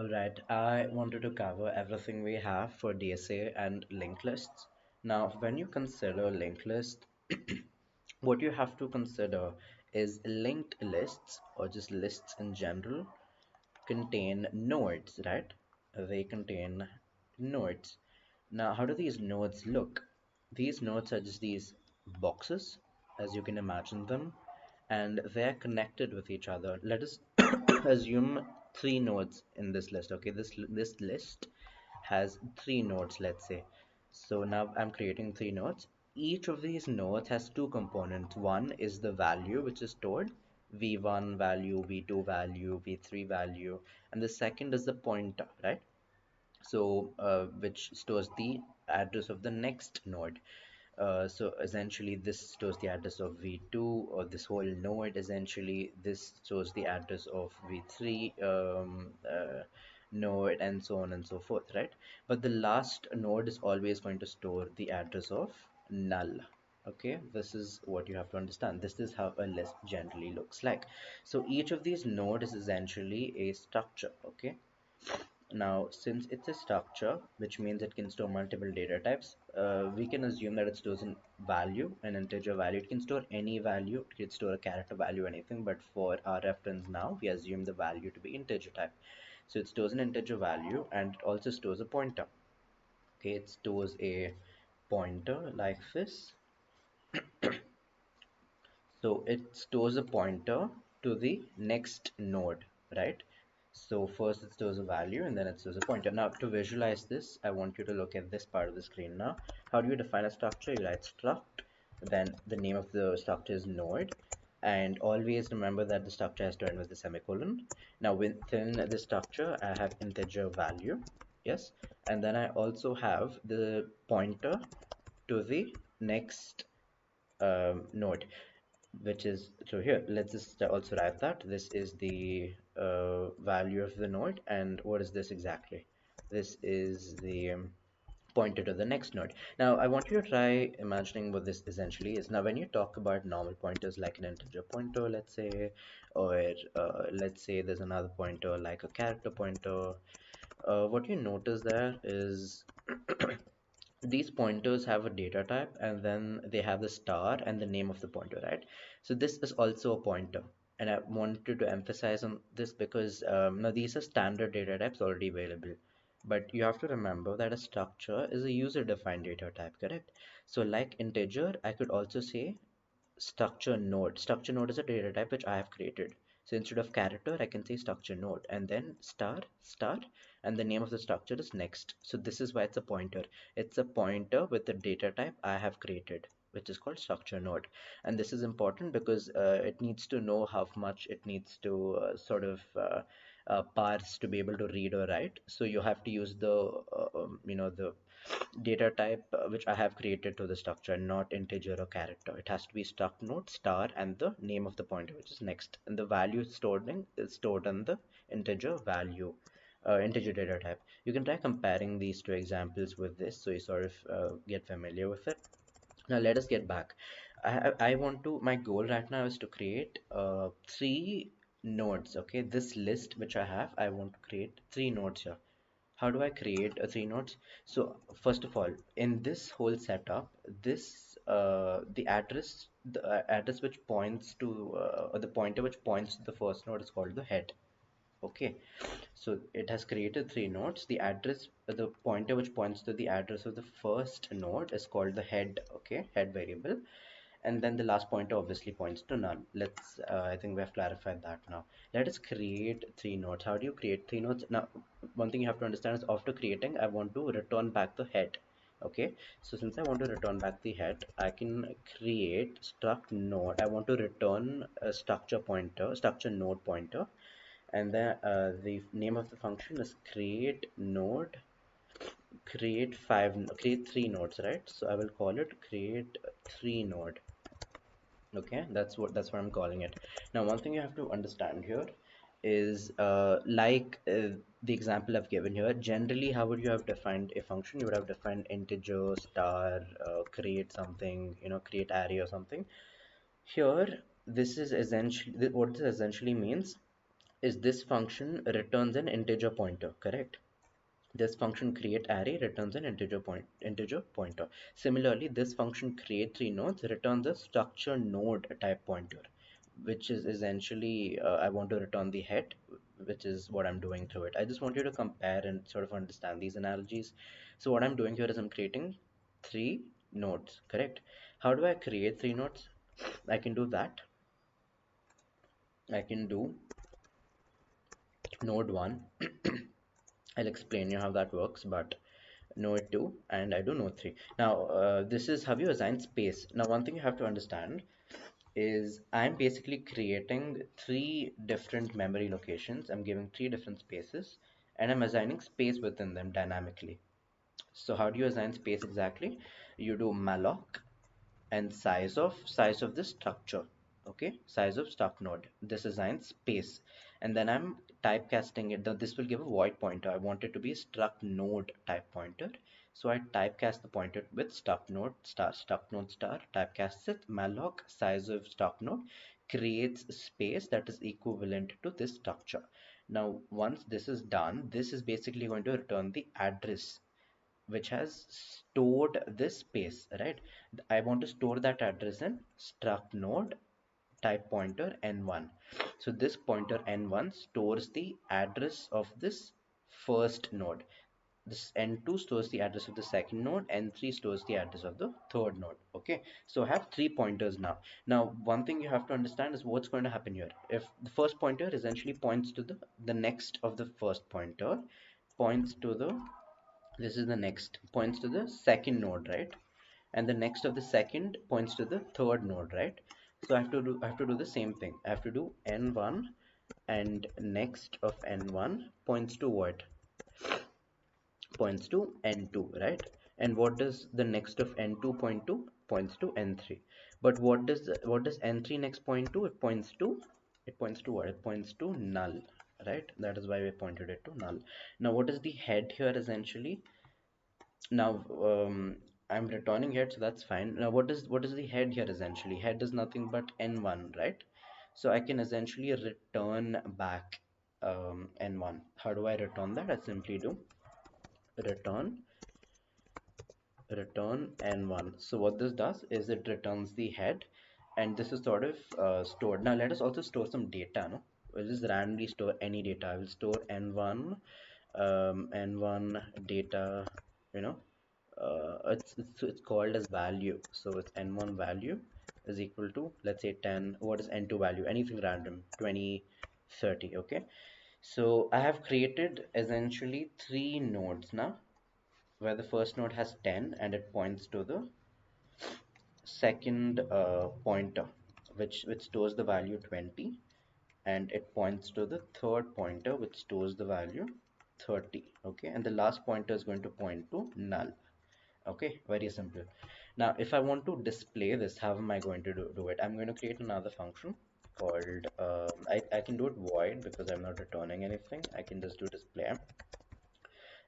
Alright, I wanted to cover everything we have for DSA and linked lists. Now, when you consider linked list, what you have to consider is linked lists or just lists in general contain nodes, right? They contain nodes. Now, how do these nodes look? These nodes are just these boxes, as you can imagine them, and they're connected with each other. Let us assume three nodes in this list. Okay, this list has three nodes, let's say. So now I'm creating three nodes. Each of these nodes has two components. One is the value which is stored, v1 value, v2 value, v3 value, and the second is the pointer, right? So which stores the address of the next node. So essentially this stores the address of v2, or this whole node essentially this stores the address of v3 node, and so on and so forth, right? But the last node is always going to store the address of null. Okay, this is what you have to understand. This is how a list generally looks like. So each of these nodes is essentially a structure. Okay, now, since it's a structure, which means it can store multiple data types, we can assume that it stores a value, an integer value. It can store any value, it can store a character value, anything, but for our reference now, we assume the value to be integer type. So it stores an integer value, and it also stores a pointer. Okay, it stores a pointer like this. So it stores a pointer to the next node, right? So first it stores a value and then it stores a pointer. Now to visualize this, I want you to look at this part of the screen now. How do you define a structure? You write struct, then the name of the structure is node, and always remember that the structure has to end with a semicolon. Now within the structure, I have integer value, yes, and then I also have the pointer to the next node, which is, so here let's just also write that this is the value of the node, and what is this exactly? This is the pointer to the next node. Now I want you to try imagining what this essentially is. Now when you talk about normal pointers like an integer pointer, let's say, or let's say there's another pointer like a character pointer, what you notice there is these pointers have a data type, and then they have the star and the name of the pointer, right? So this is also a pointer, and I wanted to emphasize on this because now these are standard data types already available, but you have to remember that a structure is a user defined data type, correct? So like integer, I could also say structure node. Structure node is a data type which I have created. So instead of character, I can say structure node, and then star, star, and the name of the structure is next. So this is why it's a pointer. It's a pointer with the data type I have created, which is called structure node. And this is important because it needs to know how much it needs to parse to be able to read or write. So you have to use the the data type which I have created to the structure, not integer or character. It has to be struct node, star, and the name of the pointer, which is next. And the value stored in is stored in the integer value, integer data type. You can try comparing these two examples with this, so you sort of get familiar with it. Now let us get back. I want to, my goal right now is to create three nodes. Okay, this list which I have, I want to create three nodes here. How do I create a three nodes? So first of all, in this whole setup, this the address which points to or the pointer which points to the first node is called the head. Okay, so it has created three nodes. The address, the pointer which points to the address of the first node is called the head. Okay, head variable, and then the last pointer obviously points to null. Let's I think we have clarified that now. Let us create three nodes. How do you create three nodes? Now one thing you have to understand is after creating, I want to return back the head. Okay, so since I want to return back the head, I can create struct node. I want to return a structure node pointer, and then the name of the function is create node, create three nodes, right? So I will call it create three node. Okay, that's what I'm calling it. Now one thing you have to understand here is the example I've given here, generally how would you have defined a function? You would have defined integer, star, create something, create array or something. Here this is essentially what this essentially means. is this function returns an integer pointer, correct? This function create array returns an integer pointer. Similarly, this function create three nodes returns a structure node type pointer, which is essentially I want to return the head, which is what I'm doing through it. I just want you to compare and sort of understand these analogies. So what I'm doing here is I'm creating three nodes, correct? How do I create three nodes? I can do that. I can do node 1. I'll explain you how that works, but node 2 and I do node 3. Now, this is how you assign space. Now, one thing you have to understand is I'm basically creating three different memory locations. I'm giving three different spaces and I'm assigning space within them dynamically. So how do you assign space exactly? You do malloc and size of the structure, okay, size of struct node. This assigns space, and then I'm typecasting it. This will give a void pointer. I want it to be struct node type pointer, so I typecast the pointer with struct node star, typecasts it. Malloc size of struct node creates space that is equivalent to this structure. Now once this is done, this is basically going to return the address which has stored this space, right? I want to store that address in struct node type pointer n1. So this pointer n1 stores the address of this first node. This n2 stores the address of the second node, n3 stores the address of the third node. Okay, so I have three pointers now. Now one thing you have to understand is what's going to happen here. If the first pointer essentially points to the next of the first pointer, points to the this is the next points to the second node, right? And the next of the second points to the third node, right? So I have to do the same thing. I have to do n1 and next of n1 points to what? Points to n2, right? And what does the next of n2 point to? Points to n3. But what does n3 next point to? It points to what? It points to null, right? That is why we pointed it to null. Now what is the head here essentially? Now I'm returning head, so that's fine. Now what is the head here essentially? Head is nothing but n1, right? So I can essentially return back n1. How do I return that? I simply do return n1. So what this does is it returns the head, and this is sort of stored. Now let us also store some data. No, we'll just randomly store any data. I will store n1 n1 data, you know. It's called as value, so it's n1 value is equal to, let's say, 10. What is n2 value? Anything random, 20, 30. Okay, so I have created essentially three nodes now, where the first node has 10 and it points to the second pointer, which stores the value 20, and it points to the third pointer which stores the value 30. Okay, and the last pointer is going to point to null. Okay, very simple. Now if I want to display this, how am I going to do it? I'm going to create another function called I can do it void because I'm not returning anything. I can just do display,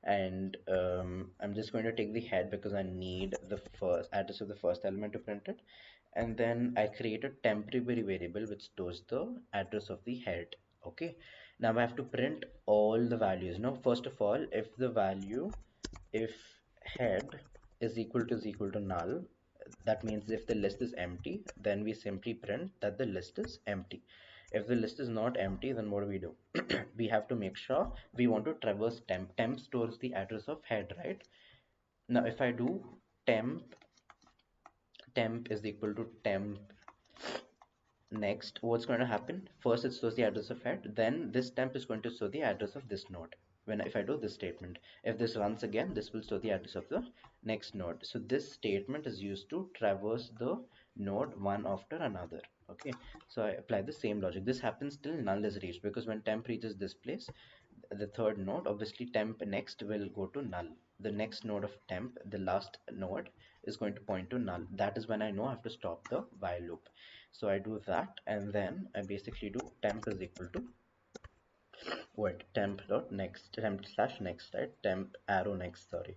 and I'm just going to take the head because I need the first address of the first element to print it, and then I create a temporary variable which stores the address of the head. Okay, now I have to print all the values. Now first of all, if head is equal to null, that means if the list is empty, then we simply print that the list is empty. If the list is not empty, then what do? We have to make sure we want to traverse temp stores the address of head, right? Now if I do temp is equal to temp next, what's going to happen? First it stores the address of head, then this temp is going to store the address of this node. If I do this statement, if this runs again, this will store the address of the next node. So this statement is used to traverse the node one after another. Okay, so I apply the same logic. This happens till null is reached, because when temp reaches this place, the third node, obviously temp next will go to null. The next node of temp, the last node, is going to point to null. That is when I know I have to stop the while loop. So I do that, and then I basically do temp is equal to what? Temp slash next, right? Temp arrow next, sorry.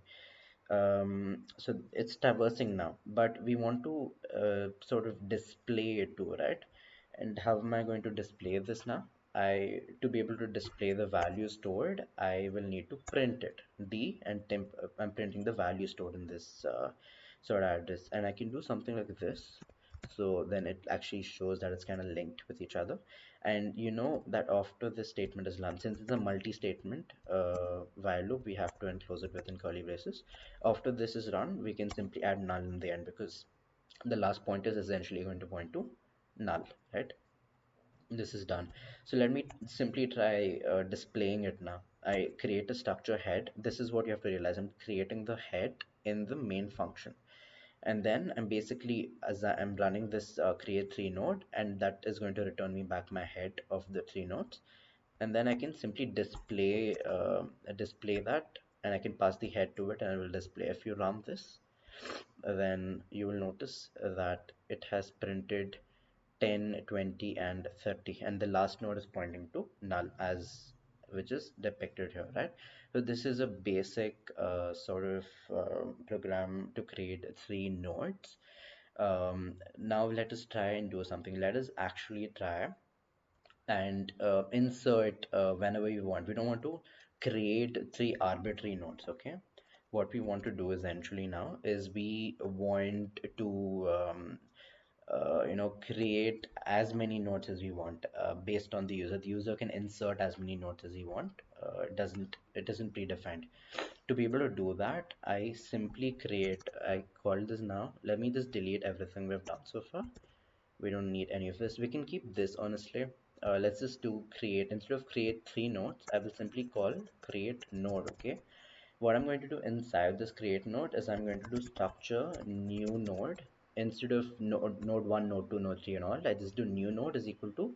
So it's traversing now, but we want to sort of display it too, right? And how am I going to display this now? I to be able to display the value stored, I will need to print it. D and temp. I'm printing the value stored in this sort of address, and I can do something like this. So then it actually shows that it's kind of linked with each other. And you know that after this statement is run, since it's a multi-statement while loop, we have to enclose it within curly braces. After this is run, we can simply add null in the end because the last point is essentially going to point to null, right? This is done. So let me simply try displaying it now. I create a structure head. This is what you have to realize. I'm creating the head in the main function. And then I'm basically, as I'm running this create three node, and that is going to return me back my head of the three nodes. And then I can simply display that, and I can pass the head to it, and it will display. If you run this, then you will notice that it has printed 10, 20, and 30, and the last node is pointing to null, as which is depicted here, right? So this is a basic sort of program to create three nodes. Now let us try and do something. Let us actually try and insert whenever we want. We don't want to create three arbitrary nodes, okay? What we want to do essentially now is we want to create as many nodes as we want based on the user. The user can insert as many nodes as he want. It doesn't predefined. To be able to do that, I simply create. I call this now. Let me just delete everything we've done so far. We don't need any of this. We can keep this honestly. Let's just do create. Instead of create three nodes, I will simply call create node. Okay. What I'm going to do inside this create node is I'm going to do structure new node. Instead of node 1, node 2, node 3 and all, I just do new node is equal to,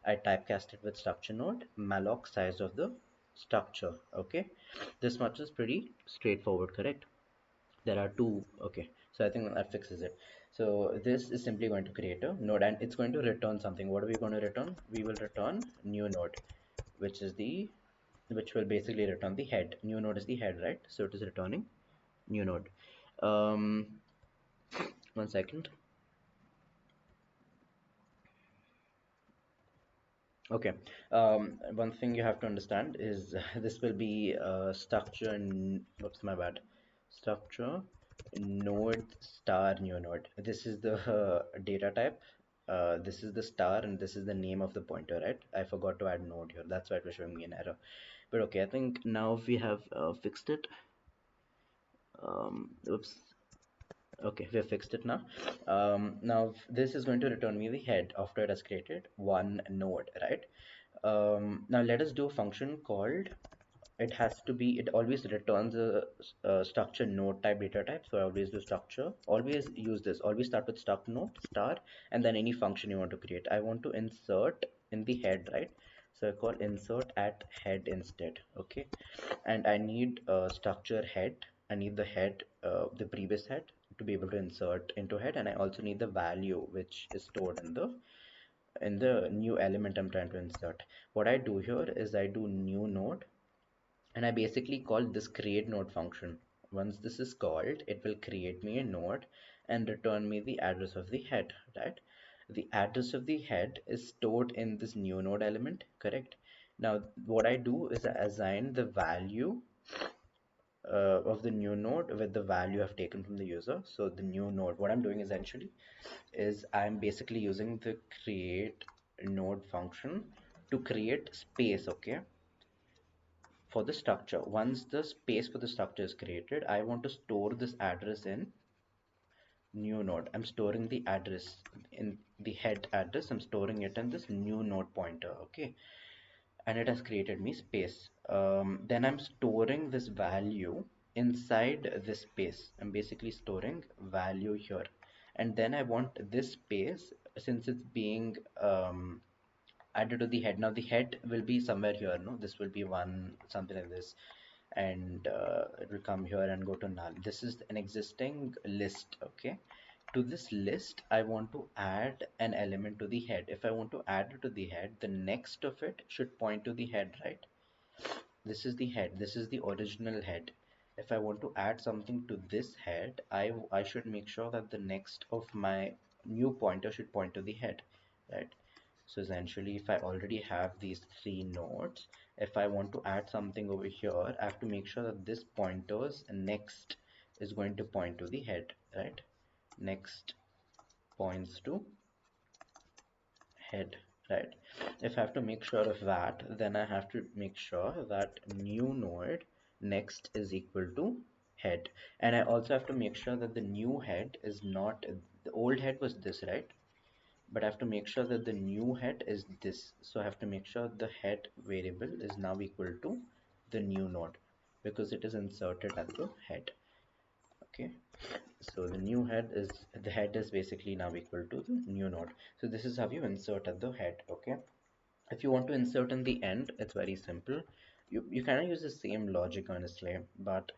I typecast it with structure node malloc size of the structure. Okay, this much is pretty straightforward, correct? There are two. Okay, so I think that fixes it. So this is simply going to create a node, and it's going to return something. What are we going to return? We will return new node, which is the which will basically return the head. New node is the head, right? So it is returning new node. um 1 second. Okay. One thing you have to understand is this will be structure and whoops, my bad. Structure node star new node. This is the data type. This is the star, and this is the name of the pointer, right? I forgot to add node here. That's why it was showing me an error. But okay, I think now we have fixed it. Oops. Okay, we have fixed it now. Now this is going to return me the head after it has created one node, right? Now let us do a function called, it has to be, it always returns a structure node type data type. So I always do structure, always use this, always start with struct node star, and then any function you want to create. I want to insert in the head, right? So I call insert at head instead. Okay, and I need a structure head. I need the head, the previous head, to be able to insert into head, and I also need the value which is stored in the new element I'm trying to insert. What I do here is I do new node, and I basically call this create node function. Once this is called, it will create me a node and return me the address of the head, right? The address of the head is stored in this new node element, correct? Now what I do is I assign the value of the new node with the value I've taken from the user. So the new node, what I'm doing essentially is I'm basically using the create node function to create space, okay, for the structure. Once the space for the structure is created, I want to store this address in new node. I'm storing the address in the head address. I'm storing it in this new node pointer, okay, and it has created me space. Then I'm storing this value inside this space. I'm basically storing value here, and then I want this space, since it's being added to the head. Now the head will be somewhere here, no, this will be one something like this, and it will come here and go to null. This is an existing list, okay. To this list I want to add an element to the head. If I want to add it to the head, the next of it should point to the head, right? This is the head, this is the original head. If I want to add something to this head, I should make sure that the next of my new pointer should point to the head, right? So essentially, if I already have these three nodes, if I want to add something over here, I have to make sure that this pointer's next is going to point to the head, right? Next points to head, right? If I have to make sure of that, then I have to make sure that new node next is equal to head. And I also have to make sure that the new head is not, the old head was this, right? But I have to make sure that the new head is this. So I have to make sure the head variable is now equal to the new node because it is inserted at the head. Okay, so the head is basically now equal to the new node. So this is how you insert at the head. Okay, if you want to insert in the end, it's very simple. You kind of use the same logic honestly, but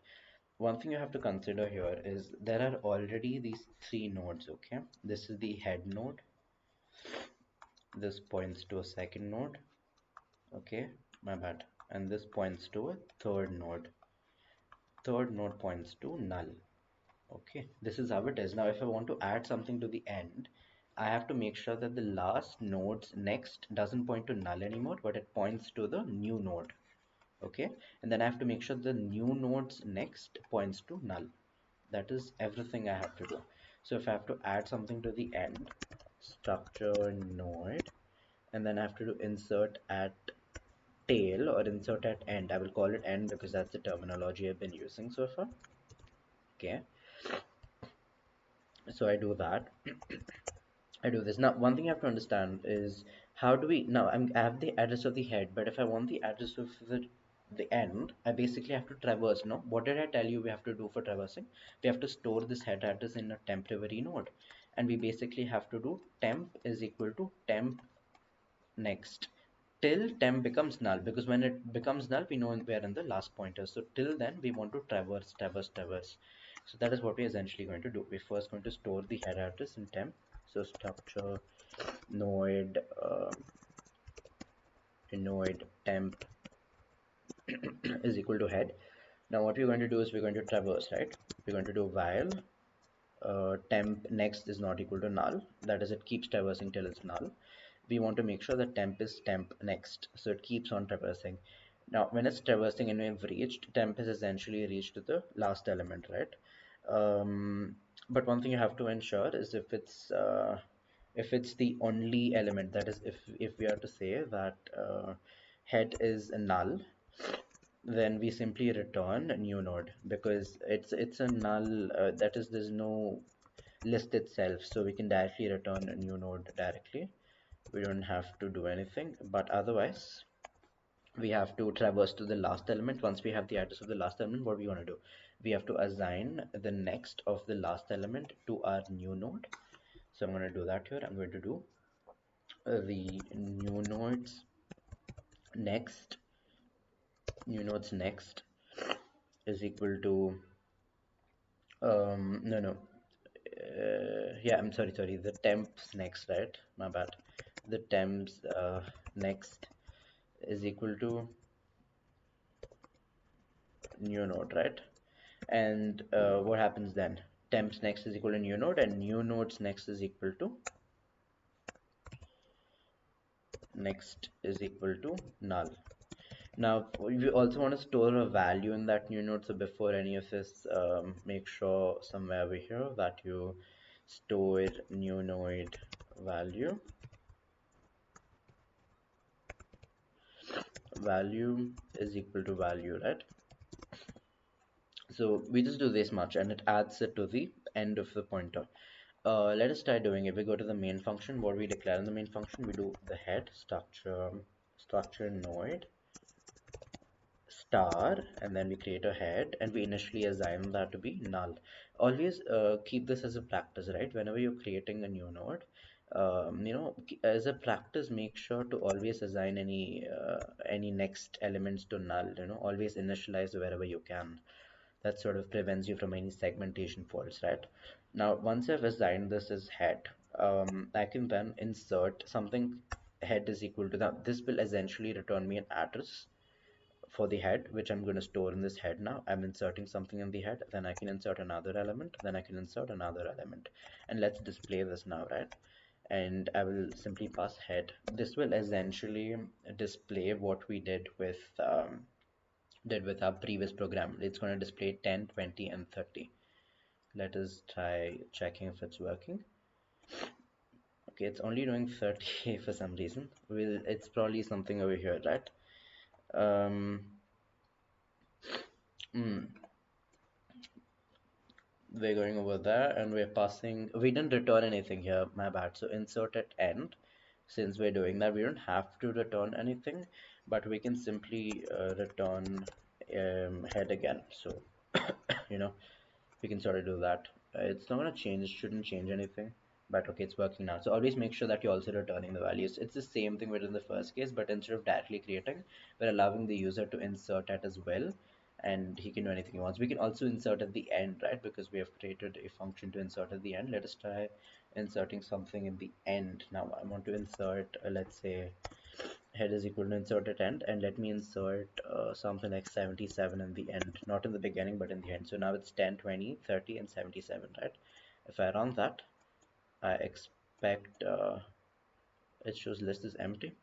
one thing you have to consider here is there are already these three nodes. Okay, this is the head node, this points to a second node, okay, my bad, and this points to a third node points to null. Okay, this is how it is. Now if I want to add something to the end, I have to make sure that the last node's next doesn't point to null anymore, but it points to the new node. Okay, and then I have to make sure the new node's next points to null. That is everything I have to do. So if I have to add something to the end, structure node, and then I have to do insert at tail or insert at end. I will call it end because that's the terminology I've been using so far. Okay, so I do that. I do this. Now, one thing I have to understand is how do we now I have the address of the head, but if I want the address of the end, I basically have to traverse. No, what did I tell you we have to do for traversing? We have to store this head address in a temporary node, and we basically have to do temp is equal to temp next till temp becomes null, because when it becomes null we know we are in the last pointer. So till then we want to traverse. So that is what we're essentially going to do. We're first going to store the head address in temp. So structure node node temp is equal to head. Now what we're going to do is we're going to traverse, right? We're going to do while temp next is not equal to null, that is it keeps traversing till it's null. We want to make sure that temp is temp next, so it keeps on traversing. Now when it's traversing and we've reached, temp is essentially reached to the last element, right? But one thing you have to ensure is if it's the only element, that is if we are to say that head is null, then we simply return a new node because it's a null, that is there's no list itself, so we can directly return a new node directly. We don't have to do anything, but otherwise we have to traverse to the last element. Once we have the address of the last element, what we want to do, we have to assign the next of the last element to our new node. So I'm going to do that here. I'm going to do the next new nodes next is equal to no no yeah, I'm sorry, the temps next, right? My bad. The temps next is equal to new node, right? And what happens then? Temps next is equal to new node, and new nodes next is equal to null. Now we also want to store a value in that new node. So before any of this, make sure somewhere over here that you store new node value. Value is equal to value, right? So we just do this much and it adds it to the end of the pointer. Let us try doing it. We go to the main function. What we declare in the main function, we do the head structure node star, and then we create a head and we initially assign that to be null. Always keep this as a practice, right? Whenever you're creating a new node, as a practice, make sure to always assign any next elements to null. Always initialize wherever you can. That sort of prevents you from any segmentation faults, right? Now once I've assigned this as head, I can then insert something. Head is equal to that. This will essentially return me an address for the head, which I'm going to store in this head. Now I'm inserting something in the head, then I can insert another element, then I can insert another element, and let's display this now, right? and I will simply pass head. This will essentially display what we did with our previous program. It's going to display 10, 20, and 30. Let us try checking if it's working. Okay, it's only doing 30 for some reason. It's probably something over here, right? Um, mm, we're going over there and we're passing. We didn't return anything here, my bad. So insert at end. Since we're doing that, we don't have to return anything, but we can simply return head again. So, you know, we can sort of do that. It's not going to change, shouldn't change anything, but okay, it's working now. So always make sure that you're also returning the values. It's the same thing we did in the first case, but instead of directly creating, we're allowing the user to insert it as well, and he can do anything he wants. We can also insert at the end, right? Because we have created a function to insert at the end. Let us try inserting something in the end. Now I want to insert, let's say, head is equal to insert at end, and let me insert something like 77 in the end, not in the beginning but in the end. So now it's 10, 20, 30, and 77, right? If I run that, I expect it shows list is empty.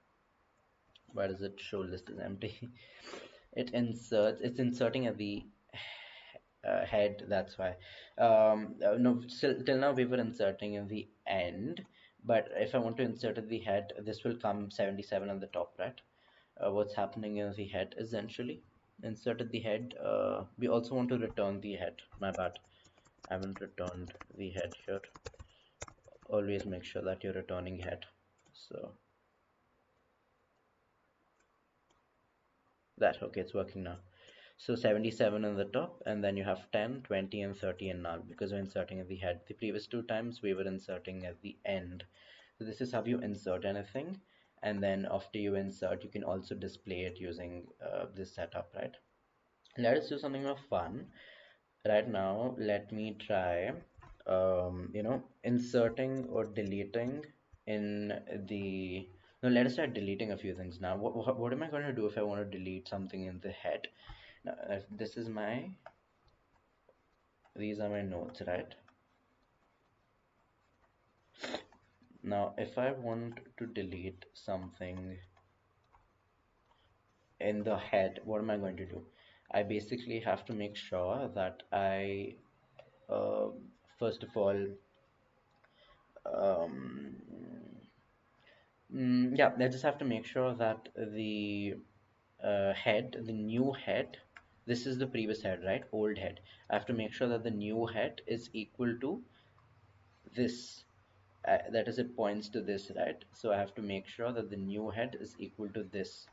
Why does it show list is empty? It's inserting at the head, that's why. No, still till now we were inserting in the end, but if I want to insert at the head, this will come 77 on the top, right? What's happening in the head essentially. Inserted the head. We also want to return the head. My bad. I haven't returned the head here. Always make sure that you're returning head. So that, okay, it's working now. So 77 on the top, and then you have 10, 20, and 30 and null because we're inserting at the head. The previous two times we were inserting at the end. So this is how you insert anything, and then after you insert, you can also display it using this setup, right? Let us do something more fun. Right now, let me try, inserting or deleting in the. No, let us try deleting a few things now. What am I going to do if I want to delete something in the head? Now, if this is these are my notes, right? Now, if I want to delete something in the head, what am I going to do? I basically have to make sure that I, uh, first of all, um, yeah, I just have to make sure that the the new head, this is the previous head, right? Old head. I have to make sure that the new head is equal to this. That is, it points to this, right? So I have to make sure that the new head is equal to this.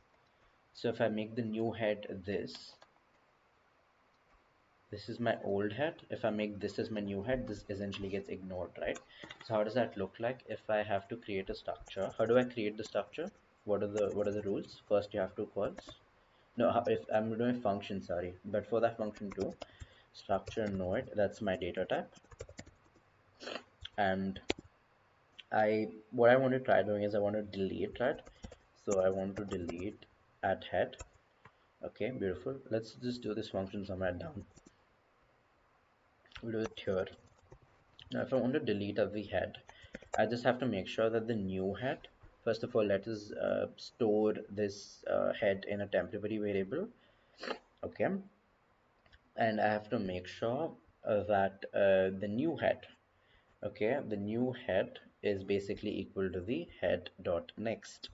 So if I make the new head this is my old head. If I make this as my new head, this essentially gets ignored, right? So how does that look like if I have to create a structure? How do I create the structure? What are the rules? First you have to calls. No, if I'm doing function, sorry, but for that function too, structure node, that's my data type. And what I want to try doing is I want to delete, right? So I want to delete at head. Okay, beautiful. Let's just do this function somewhere down. We'll do it here. Now, if I want to delete at the head, I just have to make sure that the new head, first of all, let us store this head in a temporary variable. Okay, and I have to make sure that the new head, okay, the new head is basically equal to the head dot next,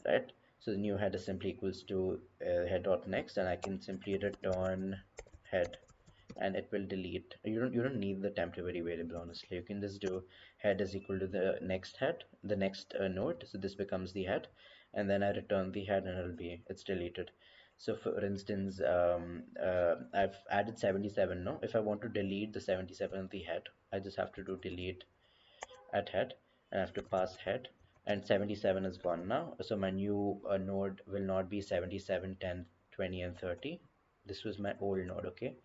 right? So the new head is simply equals to head dot next, and I can simply return head, and it will delete. You don't need the temporary variable, honestly. You can just do head is equal to the next head, the next node. So this becomes the head, and then I return the head, and it's deleted. So for instance, I've added 77. No, if I want to delete the 77 of the head, I just have to do delete at head, and I have to pass head, and 77 is gone now. So my new node will not be 77, 10, 20, and 30. This was my old node, okay?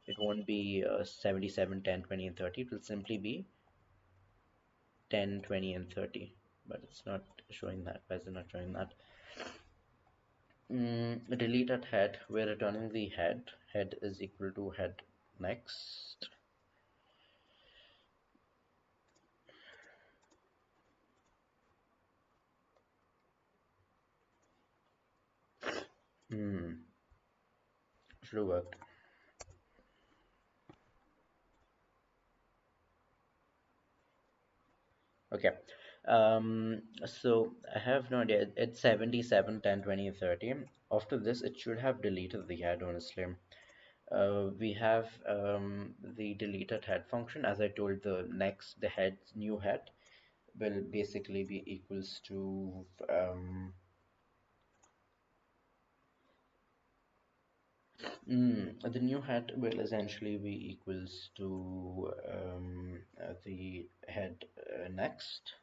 It won't be 77, 10, 20, and 30. It will simply be 10, 20, and 30. But it's not showing that. Why is it not showing that? Delete at head. We're returning the head. Head is equal to head next. Hmm, should have worked. Okay. So I have no idea. It's 77, 10, 20, and 30. After this, it should have deleted the head, honestly. We have the deleted head function. As I told, the head, new head will basically be equals to the new head will essentially be equals to the head next,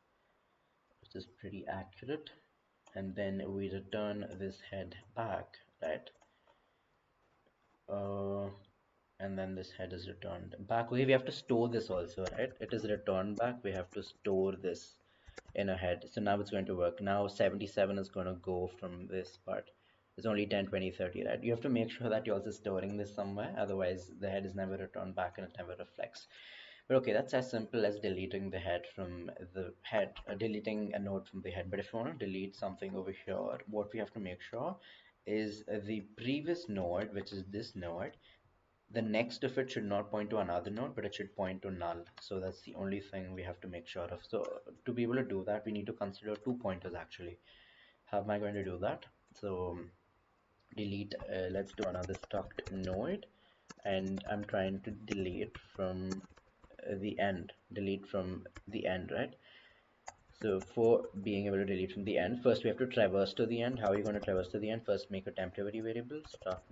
which is pretty accurate, and then we return this head back, right? Uh, and then this head is returned back. We have to store this also, right? It is returned back. We have to store this in a head. So now it's going to work. Now 77 is going to go from this part. It's only 10, 20, 30, right? You have to make sure that you're also storing this somewhere. Otherwise, the head is never returned back and it never reflects. But okay, that's as simple as deleting the head from the head, deleting a node from the head. But if you want to delete something over here, what we have to make sure is the previous node, which is this node, the next of it should not point to another node, but it should point to null. So that's the only thing we have to make sure of. So to be able to do that, we need to consider two pointers actually. How am I going to do that? So delete, let's do another struct node, and I'm trying to delete from delete from the end, right? So for being able to delete from the end, first we have to traverse to the end. How are you going to traverse to the end? First make a temporary variable, start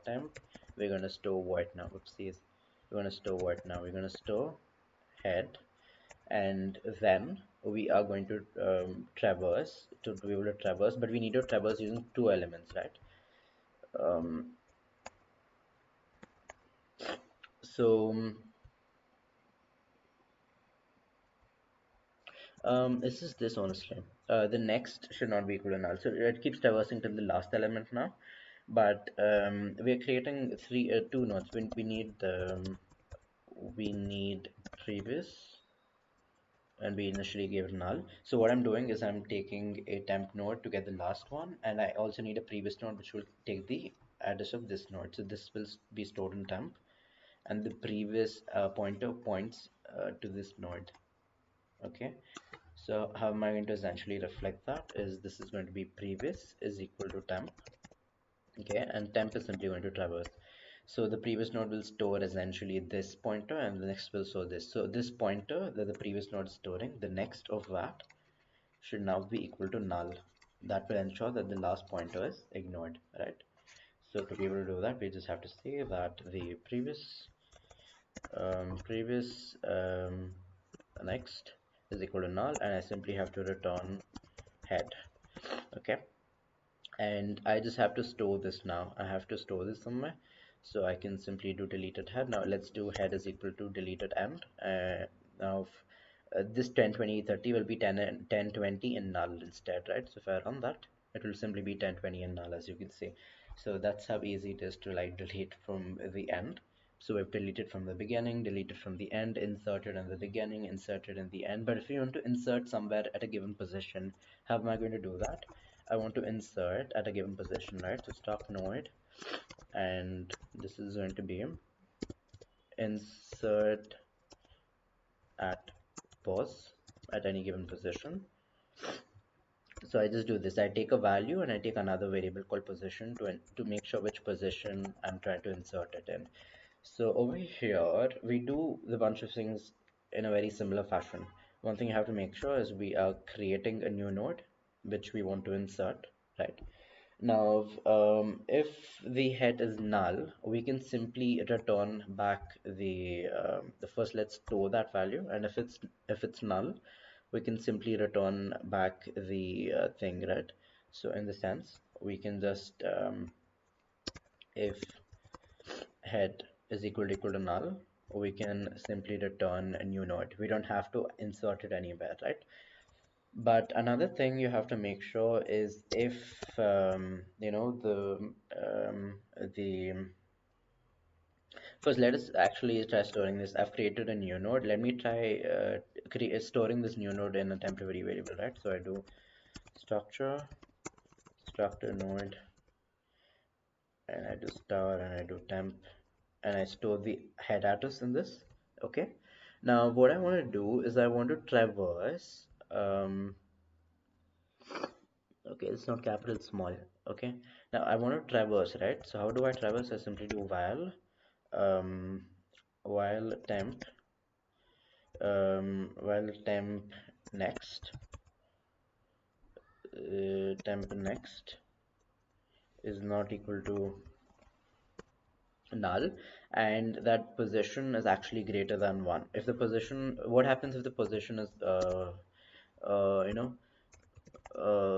temp. We're going to store void now. Oopsies. We're going to store void now. We're going to store head, and then we are going to traverse to be able to traverse, but we need to traverse using two elements, right? Um, so this is this honestly. The next should not be equal to null. So it keeps traversing till the last element now. But we are creating two nodes. We need previous, and we initially gave it null. So what I'm doing is I'm taking a temp node to get the last one, and I also need a previous node which will take the address of this node. So this will be stored in temp, and the previous pointer points to this node. Okay. So how am I going to essentially reflect that is this is going to be previous is equal to temp, okay, and temp is simply going to traverse. So the previous node will store essentially this pointer and the next will store this. So this pointer that the previous node is storing, the next of that should now be equal to null. That will ensure that the last pointer is ignored, right? So to be able to do that, we just have to say that the previous next is equal to null, and I simply have to return head. Okay, and I just have to store this now. I have to store this somewhere, so I can simply do deleted head. Now let's do head is equal to deleted end. Now this 10 20 30 will be 10 and 10 20 in null instead, right? So if I run that, it will simply be 10 20 in null, as you can see. So that's how easy it is to like delete from the end. So we've deleted from the beginning, deleted from the end, inserted in the beginning, inserted in the end. But if you want to insert somewhere at a given position, how am I going to do that? I want to insert at a given position, right? So stop node, and this is going to be insert at pos at any given position. So I just do this. I take a value and I take another variable called position to make sure which position I'm trying to insert it in. So over here, we do the bunch of things in a very similar fashion. One thing you have to make sure is we are creating a new node which we want to insert, right? Now, if the head is null, we can simply return back the first. Let's store that value, and if it's null, we can simply return back the thing, right? So in the sense, we can just if head is equal to null, we can simply return a new node. We don't have to insert it anywhere, right? But another thing you have to make sure is if the first let us actually try storing this. I've created a new node. Let me try storing this new node in a temporary variable, right? So I do structure constructor node, and I do star and I do temp, and I store the head address in this. Okay. Now what I want to do is I want to traverse. Okay, it's not capital, it's small. Okay. Now I want to traverse, right? So how do I traverse? I simply do um, while temp next, temp next is not equal to null, and that position is actually greater than 1. If the position, what happens if the position is uh, you know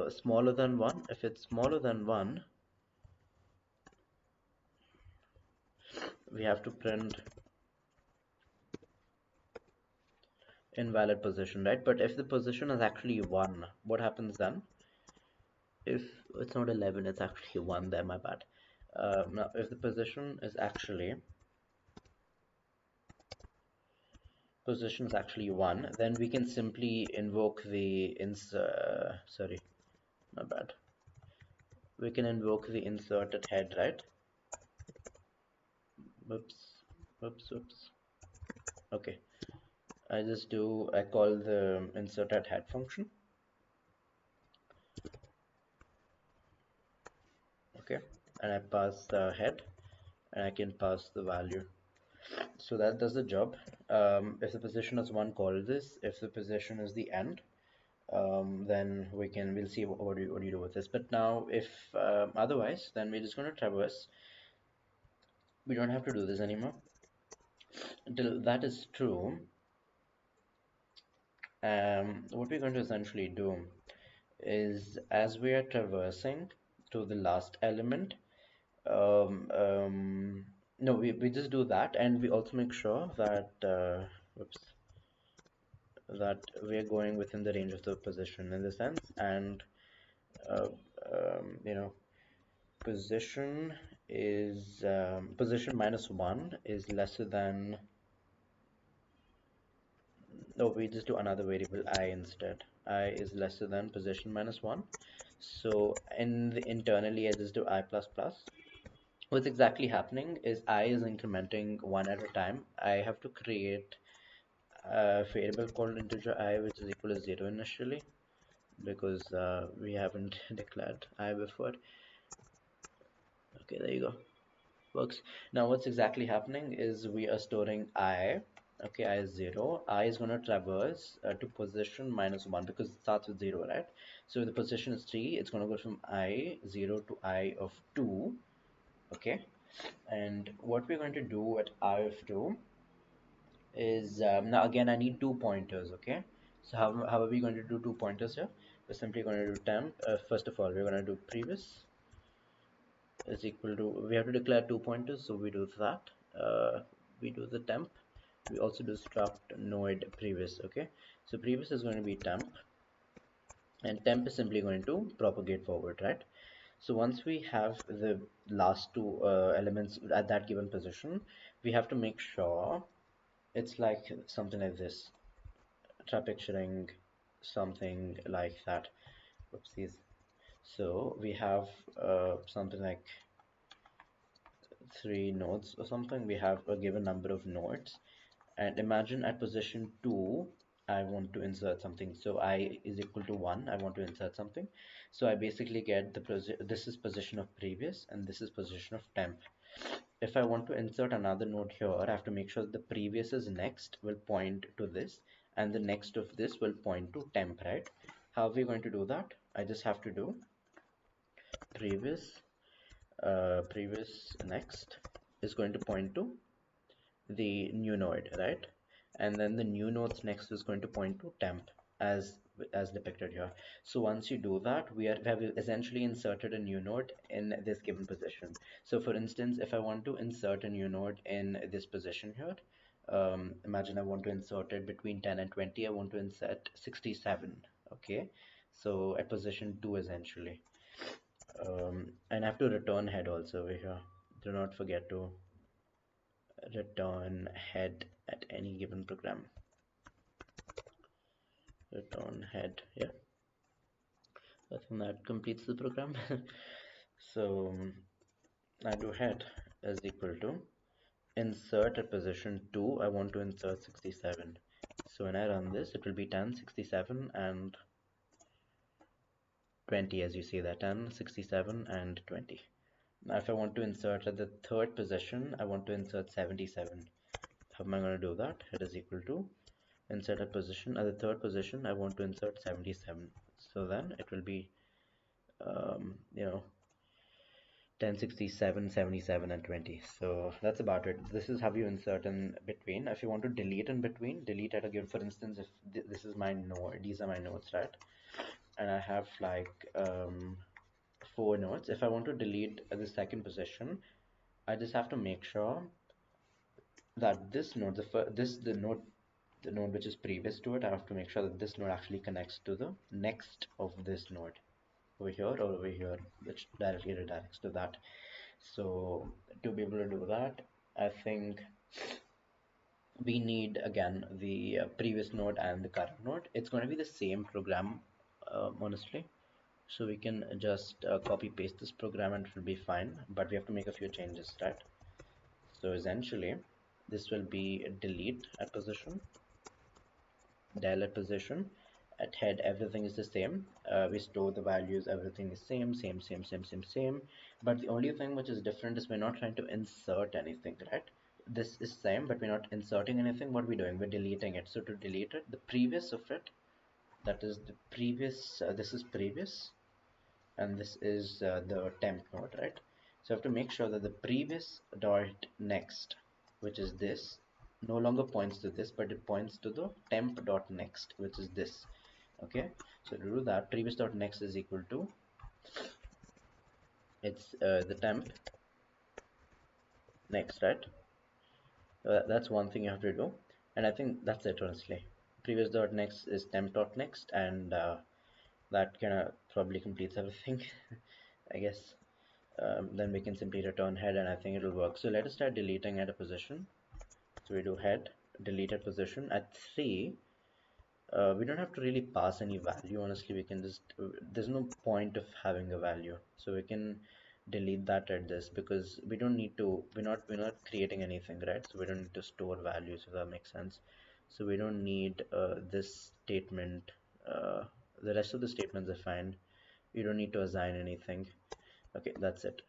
smaller than 1? If it's smaller than 1, we have to print invalid position, right? But if the position is actually 1, what happens then? If it's not 11, it's actually 1 there, my bad. Now if the position is actually 1, then we can simply invoke the sorry, my bad. We can invoke the inserted head, right? Whoops, whoops. Okay, I call the inserted head function. Okay, and I pass the head, and I can pass the value. So that does the job. If the position is 1, call this. If the position is the end, then we'll see what do you do with this. But now if otherwise, then we're just going to traverse. We don't have to do this anymore. Until that is true, what we're going to essentially do is, as we are traversing to the last element, um, um, no, we just do that, and we also make sure that whoops, that we are going within the range of the position in the sense, and uh, you know, position minus 1 is lesser than, no, we just do another variable I instead. I is lesser than position minus 1. So internally I just do I plus plus. What's exactly happening is I is incrementing 1 at a time. I have to create a variable called integer I, which is equal to 0 initially, because we haven't declared I before. Okay, there you go. Works. Now what's exactly happening is we are storing I. Okay, I is 0. I is going to traverse to position minus 1 because it starts with 0, right? So if the position is 3, it's going to go from I 0 to I of 2. Okay, and what we're going to do at I of 2 is, now again I need 2 pointers. Okay, so how are we going to do 2 pointers here? We're simply going to do temp. First of all, we're going to do previous is equal to, we have to declare 2 pointers, so we do that. We do the temp. We also do struct node previous. Okay, so previous is going to be temp, and temp is simply going to propagate forward, right? So once we have the last two elements at that given position, we have to make sure it's like something like this. Try picturing something like that. Oopsies. So we have something like 3 nodes or something. We have a given number of nodes, and imagine at position 2 I want to insert something. So I is equal to 1, I want to insert something. So I basically get this is position of previous and this is position of temp. If I want to insert another node here, I have to make sure that the previous is next will point to this, and the next of this will point to temp, right? How are we going to do that? I just have to do previous previous next is going to point to the new node, right? And then the new node's next is going to point to temp, as depicted here. So once you do that, we have essentially inserted a new node in this given position. So for instance, if I want to insert a new node in this position here, imagine I want to insert it between 10 and 20. I want to insert 67. Okay, so at position 2 essentially. And I have to return head also over here. Do not forget to return head at any given program. Return head, yeah. I think that completes the program. So I do head is equal to insert at position 2. I want to insert 67. So when I run this, it will be 10, 67, and 20, as you see that 10, 67, and 20. Now if I want to insert at the third position, I want to insert 77. How am I going to do that? It is equal to insert a position at the third position. I want to insert 77. So then it will be you know 10, 67, 77, and 20. So that's about it. This is how you insert in between. If you want to delete in between, delete at a given, for instance, if this is my node, these are my nodes, right? And I have like 4 nodes. If I want to delete at the second position, I just have to make sure that this node, the node which is previous to it, I have to make sure that this node actually connects to the next of this node over here or over here, which directly redirects to that. So to be able to do that, I think we need again the previous node and the current node. It's going to be the same program, honestly. So we can just copy paste this program and it will be fine, but we have to make a few changes, right? So essentially, this will be delete at position, del at position, at head everything is the same. We store the values, everything is same, but the only thing which is different is we're not trying to insert anything, right? This is same, but we're not inserting anything. What we're doing, we're deleting it. So to delete it, the previous of it, that is the previous, this is previous, and this is the temp node, right? So I have to make sure that the previous dot next, which is this, no longer points to this, but it points to the temp dot next, which is this. Okay, so to do that, previous dot next is equal to, it's the temp next, right? That's one thing you have to do, and I think that's it, honestly. Previous dot next is temp dot next, and that kind of probably completes everything. I guess. Then we can simply return head, and I think it'll work. So let us start deleting at a position. So we do head, delete at position at 3. We don't have to really pass any value, honestly. We can just there's no point of having a value, so we can delete that at this, because we don't need to, we're not creating anything, right? So we don't need to store values, if that makes sense. So we don't need this statement. The rest of the statements are fine. You don't need to assign anything. Okay, that's it.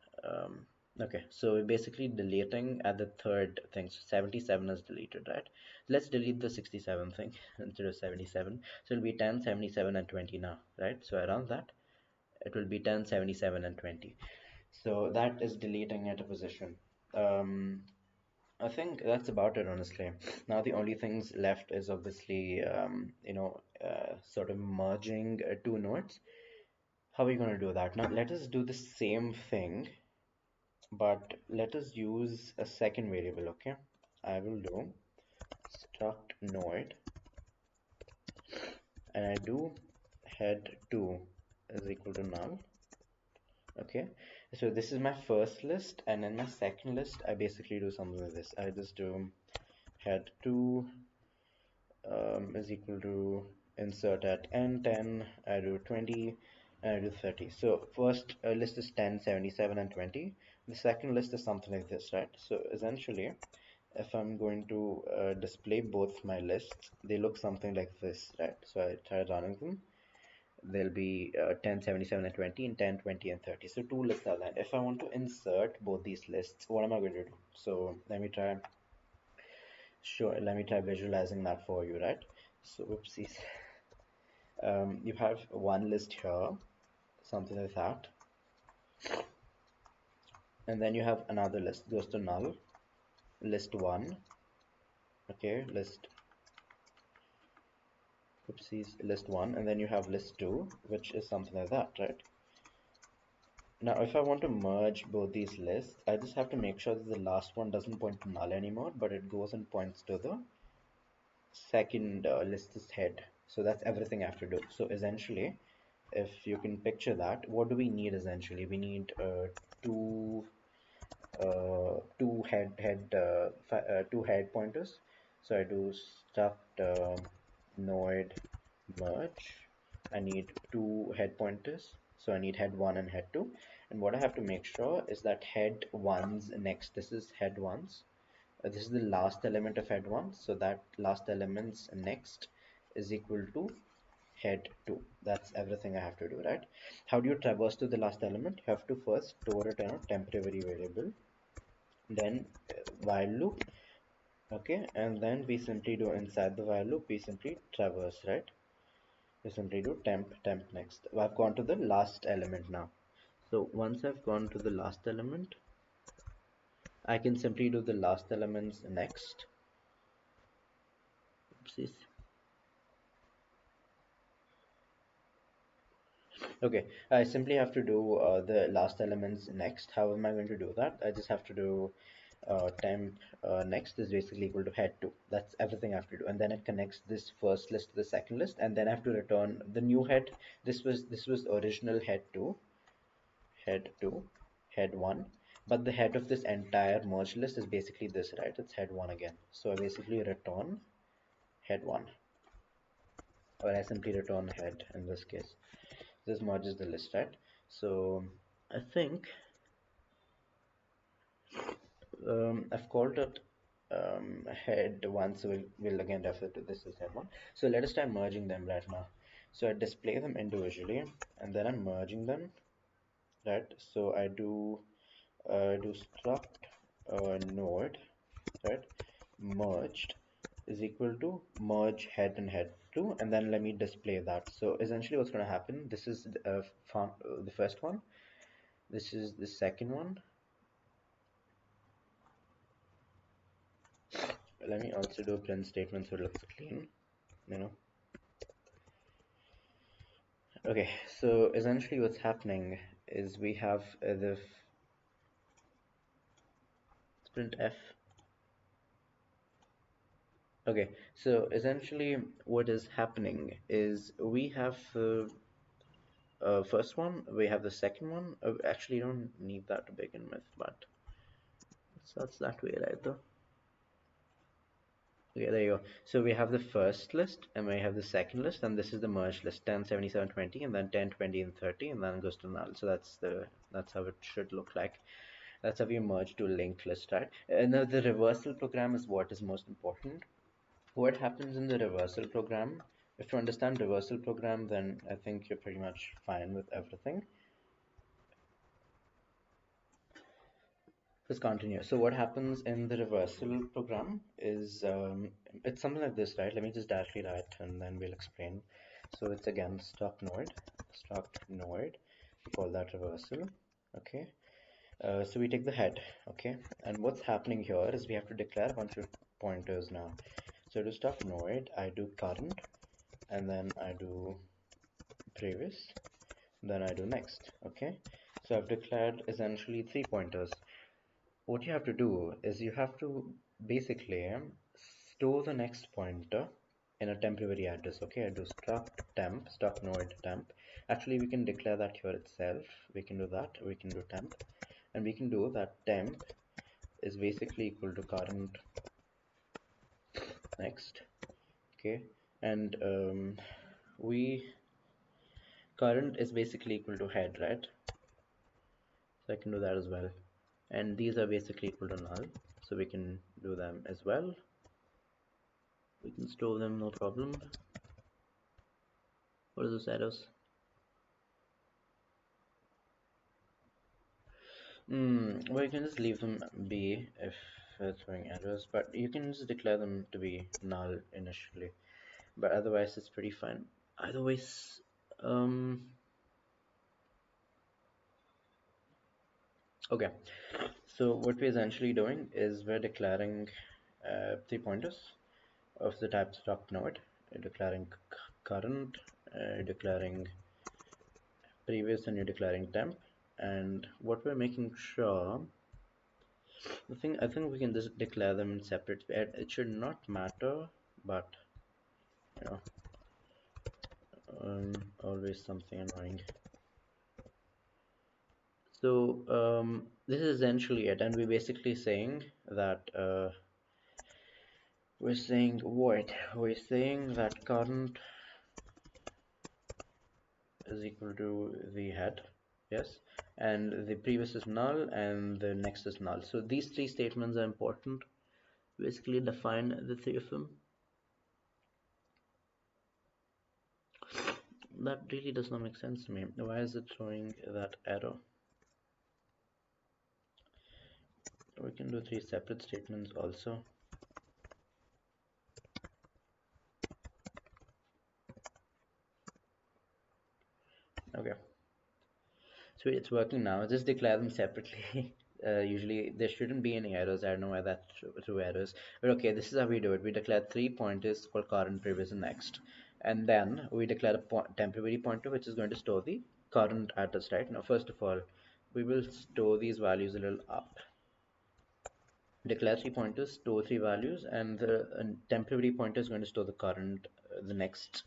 Okay, so we're basically deleting at the third thing. So 77 is deleted, right? Let's delete the 67 thing instead of 77. So it'll be 10, 77, and 20 now, right? So around that, it will be 10, 77, and 20. So that is deleting at a position. Um, I think that's about it, honestly. Now the only things left is obviously, sort of merging 2 nodes. How are we going to do that? Now let us do the same thing, but let us use a second variable. Okay, I will do struct node, and I do head2 is equal to null. Okay, so this is my first list, and in my second list I basically do something like this. I just do head2 is equal to insert at n10. I do 20, and I do 30. So first list is 10, 77, and 20. The second list is something like this, right? So essentially, if I'm going to display both my lists, they look something like this, right? So I try running them. There'll be 10, 77, and 20, and 10, 20, and 30. So 2 lists are that. If I want to insert both these lists, what am I going to do? So let me try visualizing that for you, right? So oopsies. You have one list here, something like that, and then you have another list, goes to null, list 1, okay, list 1, and then you have list 2, which is something like that, right? Now if I want to merge both these lists, I just have to make sure that the last one doesn't point to null anymore, but it goes and points to the second list's head. So that's everything I have to do. So essentially, if you can picture that, what do we need essentially? We need two two head pointers. So I do struct node merge, I need two head pointers. So I need head 1 and head 2. And what I have to make sure is that head 1's next. This is head 1's. This is the last element of head 1. So that last element's next is equal to head 2. That's everything I have to do, right? How do you traverse to the last element? You have to first store it in a temporary variable, then while loop, okay, and then we simply do inside the while loop, we simply traverse, right? We simply do temp next. I've gone to the last element now. So once I've gone to the last element, I can simply do the last elements next. Oopsies. Okay, I simply have to do the last elements next. How am I going to do that? I just have to do temp next is basically equal to head 2. That's everything I have to do, and then it connects this first list to the second list, and then I have to return the new head. This was original head 2, head 2, head 1, but the head of this entire merge list is basically this, right? It's head 1 again. So I basically return head 1, or I simply return head in this case. This merges the list, right? So I think I've called it head 1, so we'll again refer to this as head 1. So let us try merging them right now. So I display them individually, and then I'm merging them, right? So I do struct node, right? Merged is equal to merge head and head 2, and then let me display that. So essentially what's going to happen, this is the first one, this is the second one. Let me also do a print statement so it looks clean, you know. Okay, so essentially what's happening is we have the print f. Okay, so essentially what is happening is we have first one, we have the second one. Actually, you don't need that to begin with, but it starts that way, right? Though. Okay, there you go. So we have the first list, and we have the second list, and this is the merge list: 10, 77, 20, and then 10, 20, and 30, and then it goes to null. So that's how it should look like. That's how we merge to a linked list, right? And now the reversal program is what is most important. What happens in the reversal program? If you understand reversal program, then I think you're pretty much fine with everything. Let's continue. So what happens in the reversal program is it's something like this, right? Let me just directly write and then we'll explain. So it's again struct node. We call that reversal. Okay. So we take the head. Okay. And what's happening here is we have to declare a bunch of pointers now. So to struct node, I do current, and then I do previous, then I do next. Okay. So I've declared essentially 3 pointers. What you have to do is you have to basically store the next pointer in a temporary address. Okay, I do struct temp, struct node temp. Actually, we can declare that here itself. We can do that. We can do temp, and we can do that temp is basically equal to current next. Okay, and we current is basically equal to head, right? So I can do that as well. And these are basically equal to null, so we can do them as well. We can store them, no problem. What are the status? Well, you can just leave them be if throwing errors, but you can just declare them to be null initially. But otherwise, it's pretty fine. Otherwise, okay. So what we're essentially doing is we're declaring 3 pointers of the type struct node. You're declaring current, declaring previous, and you're declaring temp. And what we're making sure, I think we can just declare them in separate. It should not matter, but you know, always something annoying. So this is essentially it, and we're basically saying that we're saying what? We're saying that current is equal to the head, yes, and the previous is null and the next is null. So these three statements are important, basically define the three of them. That really does not make sense to me. Why is it throwing that error? We can do three separate statements also. Okay, so it's working now. Just declare them separately. Usually there shouldn't be any errors. I don't know why that threw errors. But okay, this is how we do it. We declare three pointers called current, previous, and next. And then we declare a temporary pointer which is going to store the current address, right? Now, first of all, we will store these values a little up. Declare three pointers, store three values, and the temporary pointer is going to store the current, the next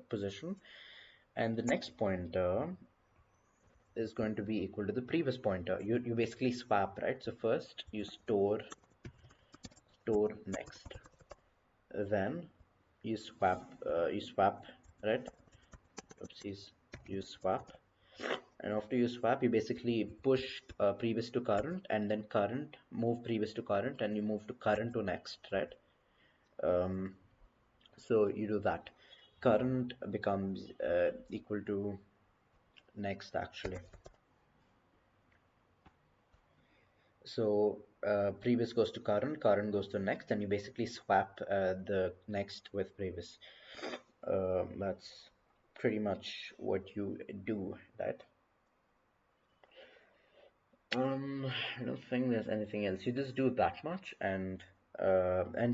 position. And the next pointer is going to be equal to the previous pointer. You basically swap, right? So first you store next, then you swap, right? Oopsies, you swap, and after you swap, you basically push previous to current, and then current move previous to current, and you move to current to next, right? Um, so you do that. Current becomes equal to next actually. So previous goes to current, current goes to next, and you basically swap the next with previous. That's pretty much what you do, right? I don't think there's anything else. You just do that much, and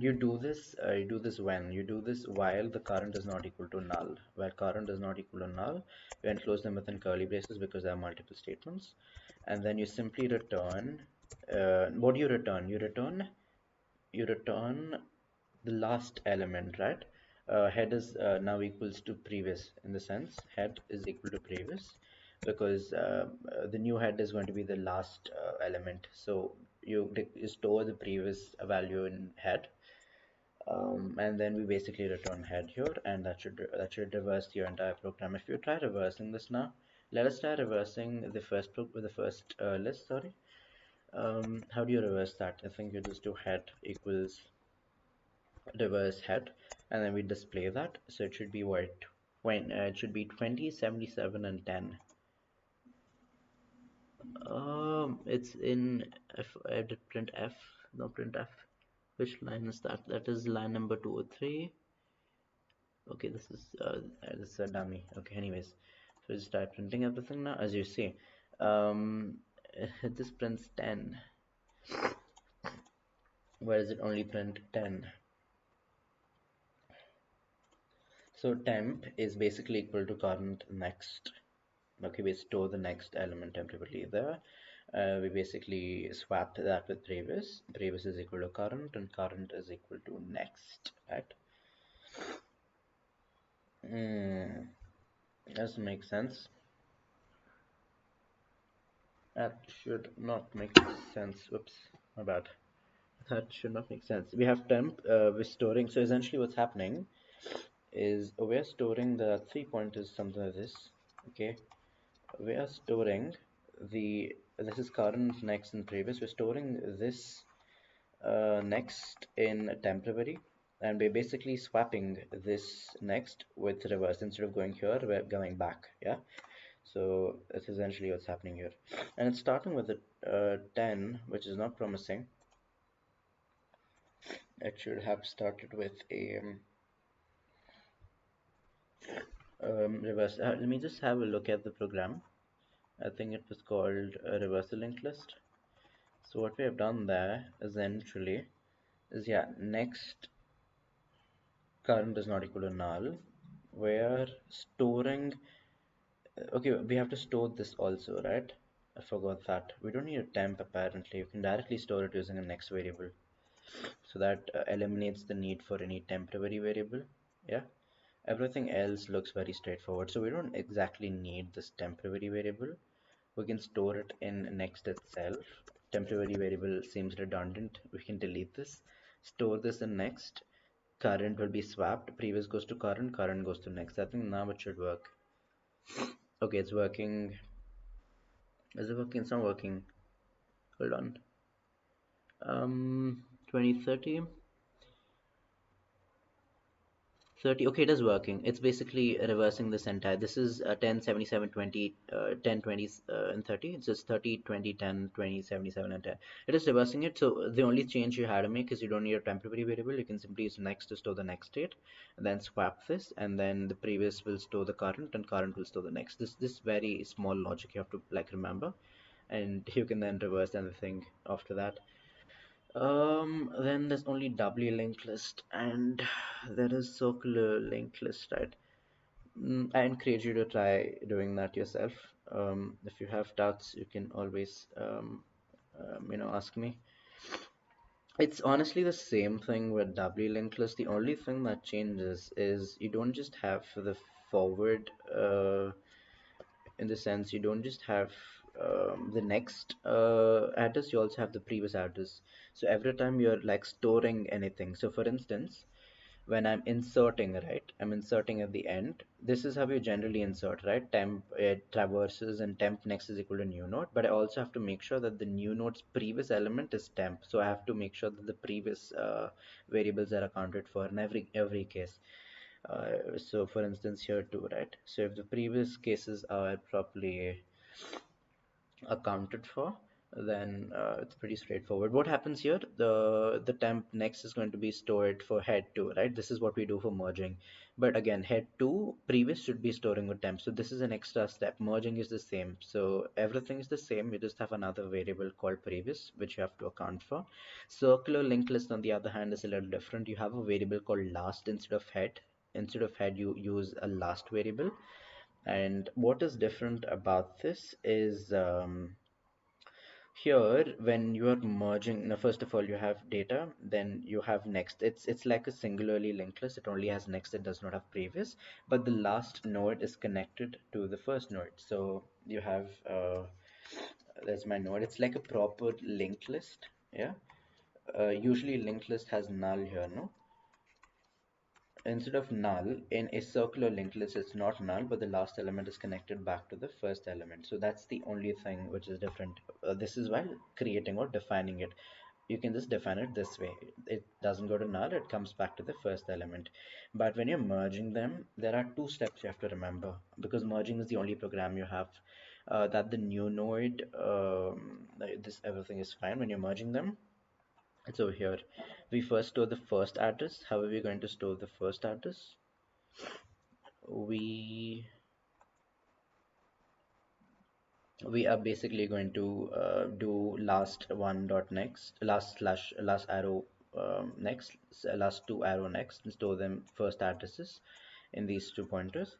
you do this. You do this when you do this while the current is not equal to null. While current is not equal to null, you enclose them within curly braces because there are multiple statements, and then you simply return. What do you return? You return the last element, right? Head is now equals to previous, in the sense head is equal to previous, because the new head is going to be the last element. So you store the previous value in head, and then we basically return head here, and that should reverse your entire program. If you try reversing this now, let us try reversing the first list. Sorry. How do you reverse that? I think you just do head equals reverse head, and then we display that. So it should be what, when it should be 20, 77, and 10. It's in F. I did print F. No, print F. Which line is that? That is line number 203. Okay, this is a dummy. Okay, anyways, so just start printing everything now. As you see, um, this prints 10. Where does it only print 10? So temp is basically equal to current next. Okay, we store the next element temporarily there. We basically swapped that with previous is equal to current, and current is equal to next, right? Doesn't make sense. That should not make sense. Whoops, my bad. That should not make sense. We have temp, we're storing. So essentially what's happening is we're storing the 3 pointers, something like this. Okay, we are storing this is current, next, and previous. We're storing this next in temporary, and we're basically swapping this next with reverse. Instead of going here, we're going back. Yeah, so that's essentially what's happening here, and it's starting with a 10, which is not promising. It should have started with a reverse. Let me just have a look at the program. I think it was called a reversal linked list. So what we have done there essentially is, yeah, next current is not equal to null. We're storing, okay, we have to store this also, right? I forgot that. We don't need a temp apparently. You can directly store it using a next variable. So that eliminates the need for any temporary variable. Yeah. Everything else looks very straightforward. So we don't exactly need this temporary variable. We can store it in next itself. Temporary variable seems redundant. We can delete this. Store this in next. Current will be swapped. Previous goes to current. Current goes to next. I think now it should work. Okay, it's working. Is it working? It's not working. Hold on. 2030. 30. Okay, it is working. It's basically reversing this entire. This is 10, 77, 20, 10, 20, and 30. It's just 30, 20, 10, 20, 77, and 10. It is reversing it. So the only change you had to make is you don't need a temporary variable. You can simply use next to store the next state, and then swap this, and then the previous will store the current, and current will store the next. This very small logic you have to like remember, and you can then reverse anything after that. Then there's only doubly linked list and there is circular linked list, right? I encourage you to try doing that yourself. If you have doubts, you can always, ask me. It's honestly the same thing with doubly linked list. The only thing that changes is you don't just have the forward, in the sense you don't just have the next address, you also have the previous address. So every time you're like storing anything, so for instance, when I'm inserting, right, I'm inserting at the end. This is how you generally insert, right? Temp traverses and temp next is equal to new node, but I also have to make sure that the new node's previous element is temp, so I have to make sure that the previous variables are accounted for in every case. So for instance here too, right? So if the previous cases are properly accounted for, then it's pretty straightforward. What happens here? The temp next is going to be stored for head 2, right? This is what we do for merging. But again, head 2 previous should be storing with temp. So this is an extra step. Merging is the same. So everything is the same. You just have another variable called previous, which you have to account for. Circular linked list, on the other hand, is a little different. You have a variable called last instead of head. Instead of head, you use a last variable. And what is different about this is here when you are merging, now first of all you have data, then you have next. It's like a singularly linked list. It only has next, it does not have previous, but the last node is connected to the first node. So you have there's my node. It's like a proper linked list. Yeah. Usually linked list has null here, no? Instead of null, in a circular linked list, it's not null, but the last element is connected back to the first element. So that's the only thing which is different. This is while creating or defining it. You can just define it this way. It doesn't go to null, it comes back to the first element. But when you're merging them, there are two steps you have to remember, because merging is the only program you have. That the new node, this everything is fine when you're merging them. So here, we first store the first address. How are we going to store the first address? We we are basically going to do last one dot next, last slash last arrow next, last two arrow next, and store them first addresses in these two pointers.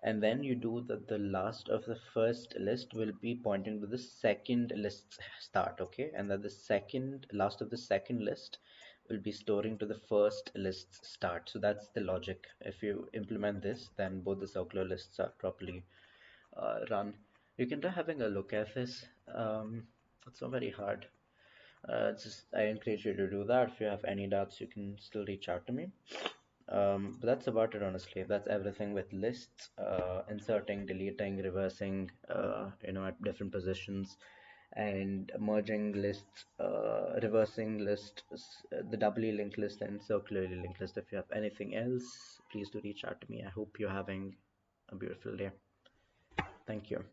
And then you do that the last of the first list will be pointing to the second list start, okay? And that the second last of the second list will be storing to the first list start. So that's the logic. If you implement this, then both the circular lists are properly run. You can try having a look at this. It's not very hard. Just I encourage you to do that. If you have any doubts, you can still reach out to me. But that's about it, honestly. That's everything with lists, inserting, deleting, reversing, at different positions, and merging lists, reversing lists, the doubly linked list, and circularly linked list. If you have anything else, please do reach out to me. I hope you're having a beautiful day. Thank you.